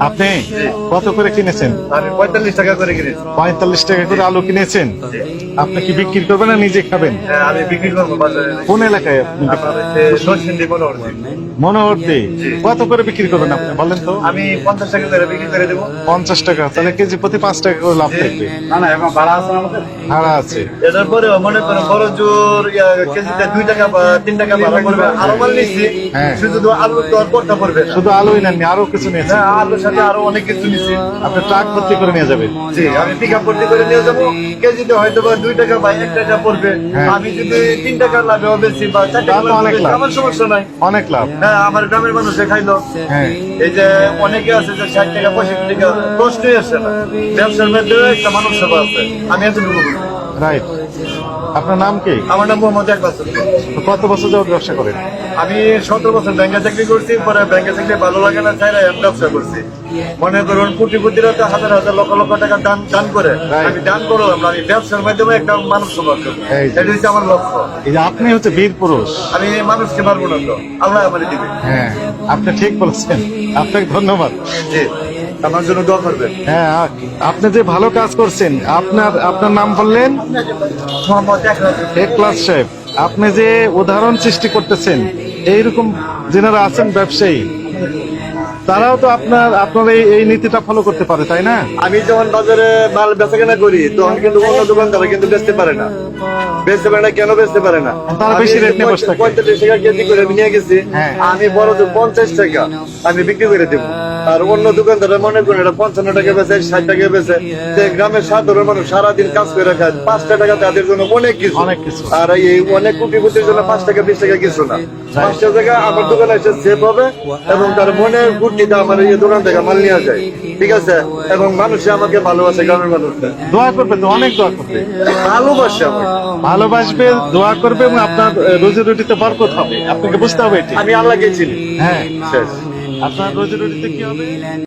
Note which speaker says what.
Speaker 1: আপনি কত করে কিনেছেন?
Speaker 2: আমি 45 টাকা করে কিনেছি।
Speaker 1: 45 টাকা করে আলু কিনেছেন। আপনি কি বিক্রি করবেন না নিজে খাবেন?
Speaker 2: হ্যাঁ, আমি বিক্রি করবো বাজারে।
Speaker 1: কোন এলাকায় আপনি?
Speaker 2: আপনার হচ্ছে নরসিংদী মনোহরদী।
Speaker 1: মনোহরদী। কত করে বিক্রি করবেন আপনি বলেন তো?
Speaker 2: আমি 50 টাকা করে বিক্রি করে দেবো।
Speaker 1: 50 টাকা, তাহলে কেজি প্রতি 5 টাকা করে লাভ থাকবে।
Speaker 2: না না, এখন ভাড়া আছে আমাদের।
Speaker 1: ভাড়া আছে।
Speaker 2: এটার পরে মনে করেন বড় জোর কেজিতে 2 টাকা বা 3 টাকা ভাড়া পড়বে। আরো মাল নিচ্ছি,
Speaker 1: হ্যাঁ।
Speaker 2: শুধু আলুর দর করতে পড়বে না।
Speaker 1: শুধু আলুই নেননি, আরো কিছু নিয়েছেন?
Speaker 2: হ্যাঁ, আলুর সাথে আরো অনেক কিছু নিচ্ছি।
Speaker 1: আপনি ট্রাক ভর্তি করে নিয়ে যাবেন।
Speaker 2: জি, আমি পিক আপ ভর্তি করে নিয়ে যাবো। কেজিতে হয়তো বা 2 টাকা বা 1 টাকা পড়বে।
Speaker 1: হ্যাঁ।
Speaker 2: আমি যদি 3 টাকা লাভেও বেশি বা 4 টাকা
Speaker 1: তাহলে
Speaker 2: লাভেও
Speaker 1: অনেক
Speaker 2: বেশি,
Speaker 1: লাভ।
Speaker 2: আমার সমস্যা নাই।
Speaker 1: অনেক লাভ।
Speaker 2: হ্যাঁ, আমার গ্রামের মানুষে খাইলো।
Speaker 1: হ্যাঁ।
Speaker 2: এই যে অনেকে আছে যে 60 টাকা 65 টাকা প্রশ্নই আসে না। ব্যবসার মধ্যে একটা মানুষ সেবা আছে, আমি এতটুকু বুঝি।
Speaker 1: রাইট। আপনার নাম কি?
Speaker 2: আমার নাম মোহাম্মদ একবাস।
Speaker 1: কত বছর যাবত ব্যবসা করেন?
Speaker 2: আমি 17 বছর ব্যাংকে চাকরি করছি, পরে ব্যাংকে চাকরি ভালো লাগে না, চাই আমি ব্যবসা করছি। মনে করুন কোটিপতিরা তো হাজার হাজার লক্ষ লক্ষ টাকা দান করে, আমি দান করলাম না, আমি ব্যবসার মাধ্যমে একটা মানুষ সেবা করবো।
Speaker 1: এই যে।
Speaker 2: এটা হচ্ছে আমার লক্ষ্য।
Speaker 1: এই যে আপনি হচ্ছে বীর পুরুষ।
Speaker 2: আমি মানুষকে মারবো না, তো আল্লাহ আমার দিবে।
Speaker 1: হ্যাঁ, আপনি ঠিক বলেছেন। আপনাকে ধন্যবাদ।
Speaker 2: জি, আমার জন্য দোয়া করবেন।
Speaker 1: হ্যাঁ, আপনি যে ভালো কাজ করছেন। আপনার নাম বললেন?
Speaker 2: মোহাম্মদ একবাস।
Speaker 1: একলাস সাহেব, আপনি যে উদাহরণ সৃষ্টি করতেছেন, এইরকম যারা আছেন ব্যবসায়ী, তারাও তো আপনার এই নীতিটা ফলো করতে পারে, তাই না?
Speaker 2: আমি যখন বাজারে মাল বেচা কেনা করি, তখন কিন্তু অন্য দোকানদার কিন্তু বেচতে পারে না। বেচতে পারে না, কেন বেচতে পারে না?
Speaker 1: তারা বেশি রেট নিয়ে বসে থাকে।
Speaker 2: 45 টাকা কেজি করে আমি নিয়ে গেছি।
Speaker 1: হ্যাঁ।
Speaker 2: আমি বড় তো 50 টাকা আমি বিক্রি করে দেবো। আর অন্য দোকানদার মনে করেন এটা 55 টাকা বেচে, 60 টাকা বেচে। যে গ্রামের সাধারণ মানুষ সারাদিন কাজ করে খায়, 5 টাকা তাদের জন্য অনেক কিছু।
Speaker 1: অনেক কিছু।
Speaker 2: আর এই অনেক কোটিপতির জন্য 5 টাকা 20 টাকা কিছু না। 5 টাকা আমার দোকানে এসে সেভ হবে এবং তার মনে বুদ্ধিটা আমার এই দোকান থেকে মাল নিয়ে যায়। ঠিক আছে, এবং মানুষে আমাকে ভালোবাসে, গ্রামের মানুষটা
Speaker 1: দোয়া করবে তো, অনেক দোয়া করবে,
Speaker 2: ভালোবাসে আমাকে।
Speaker 1: ভালোবাসবে, দোয়া করবে এবং আপনার রুজি রুটিতে বরকত হবে। আপনাকে বুঝতে হবে এটি।
Speaker 2: আমি আল্লাহকে চিনি।
Speaker 1: হ্যাঁ,
Speaker 2: শেষ।
Speaker 1: আপনার রুজি রুটিতে কি হবে?